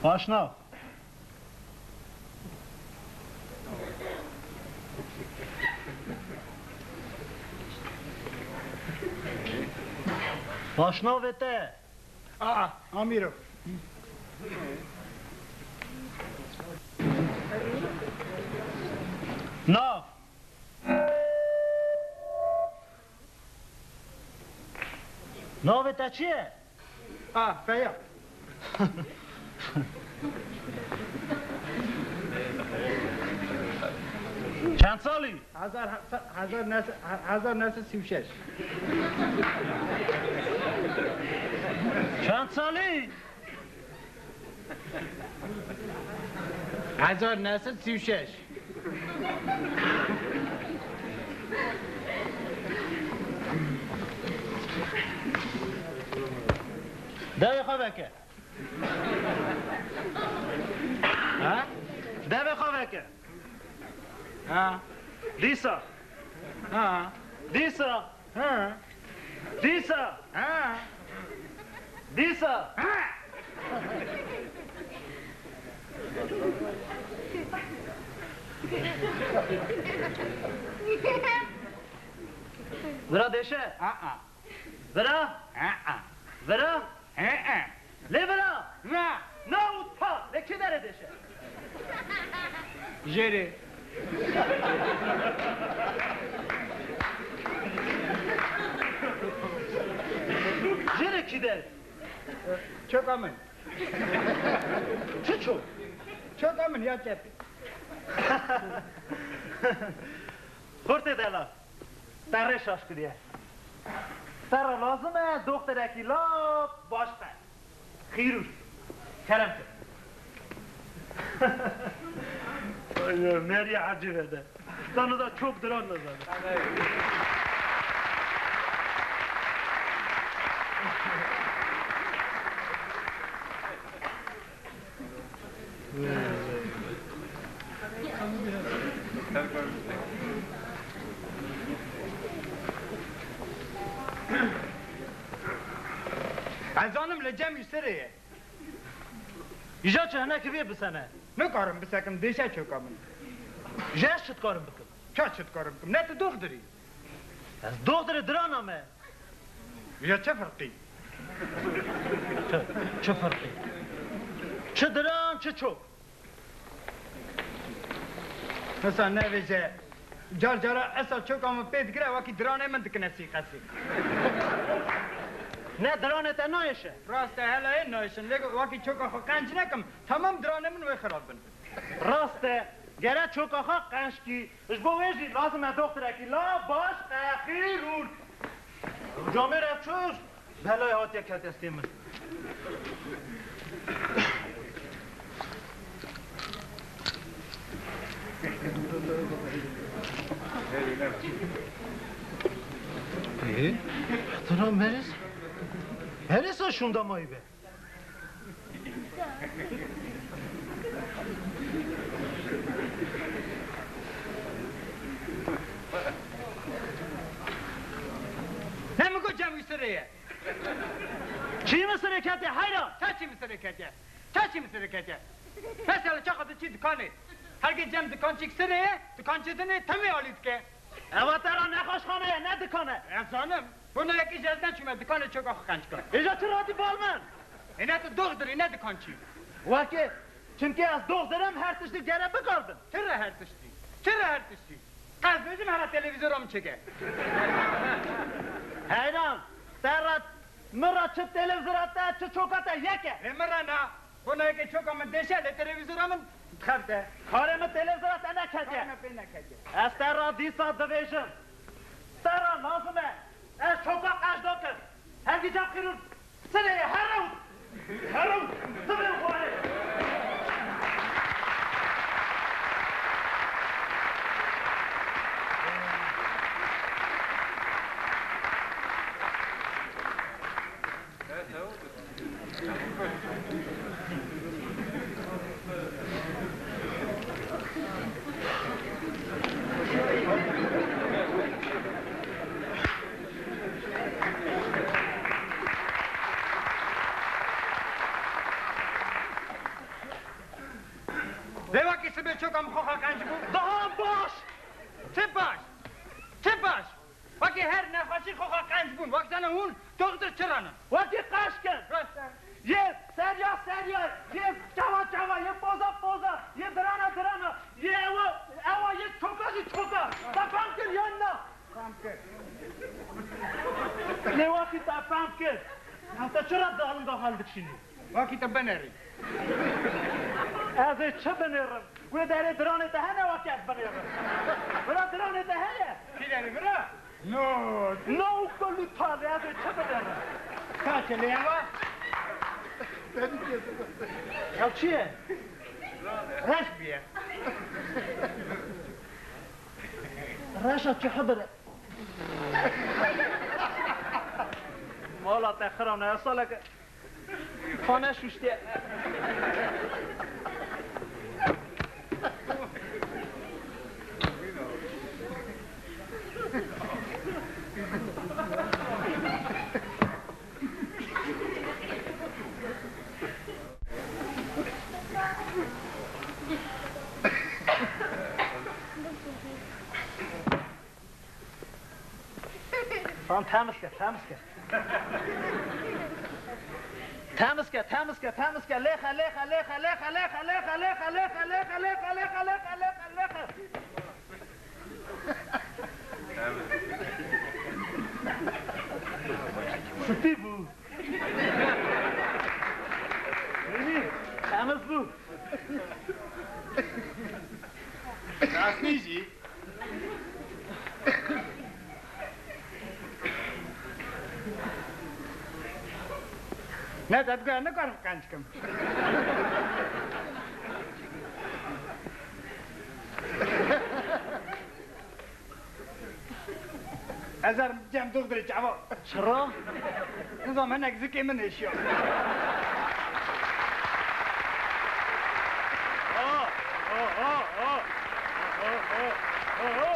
آشنا آشنا وته آمیرو ناف ناوته چیه؟ فیا چند سالی؟ 1936 چند سالی؟ 1936 ده بخواه که ها؟ ده بخواه که ها؟ دیسا ها؟ دیسا ها؟ دیسا ها؟ دیسا برا دیشه برا برا لی برا نه نه اوتا لکی داره دیشه جری جره کی داره چوکامن چه چو چوکامن یا چپی خورته دلا تره شاش کریه تره لازمه دخترکی لا باشته خیروش کرم که مری عجیبه ده دانو دا چوب دران نزده ازانم لجم یسریه ایجا چه هنه که بیا بسنه نکارم بسکم دیشه چوکامن جهش چت کارم بکن چه چت کارم کم نه تو دختری از دختر دران همه یا چه فرقی چه فرقی چه دران چه چوب مثلا نویجه جار جارا اصلا چوکامن پید گره وکی درانه من دکنه سیخسی نه درانه تا نایشه راسته هلا این نایشن لیکن وکی چوکا خو قنج نکم تمام درانه من وی خراب بن راسته گره چوکا خواه قنشکی اش با ویجی لازمه دخترکی لا باش اخیرون جامعه رفت چوز بلای هات یک کت استیم من احترام بریز هریس ها شونده مایی به نمیگو جمعی سریه چی مسئله کتی حیران چی مثل کتیه چی مثل کتیه مثلا چه خاطر چی دکانه هرگی جمع دکان چیک سریه دکان چی دنه تمی آلید که اواترا نخوش خانه نه دکانه افزانم بونه یکی جز نچومه دکان چوکا خو قنج کن ایجا چرا راتی بالمن اینه تو دختر اینه دکان چی وکی چونکه از دخترم هر تشتی گره بکردم چرا هر تشتی چرا هر تشتی قصد هر تلویزیونم چگه حیران در مرا چه تلویزیونات چه چوکات یکه مرا نه بونه یکی چوکا من دشه تلویزیونم خرده کارم تلویزیونات نکردیه از در را 20 ساعت دویشم در را لازمه از چوکا قشدا کرد هرگی جب خیرون سنه هرون سبیل خواره سنه اون دکتر چرانه وقتی قش کن یه سریا یه چوا یه پوزا یه درانه یه اوا یه چوکا تفهم کن یا نه نه وقتی تفهم کن انت چرا دارم حال بکشینی وقتی تا بنری از چه بنرم و در درانه دهنه وقتی از بنرم برا درانه دهنه کی داری برا نو کلو تاله از چه بنرم تا چلی اوا یا چیه؟ رش بیه رشا چه خبره؟ مالا تخرانه اصلا که خانه شوشتیه Tamam temiz gel. Leha. Sıtı bu. Beni, temiz bu. Nasıl نه دادگاه نکارم کنج کم ازار جمع دختر جواب چرا؟ نظام هنک زکی من اشیا Oh!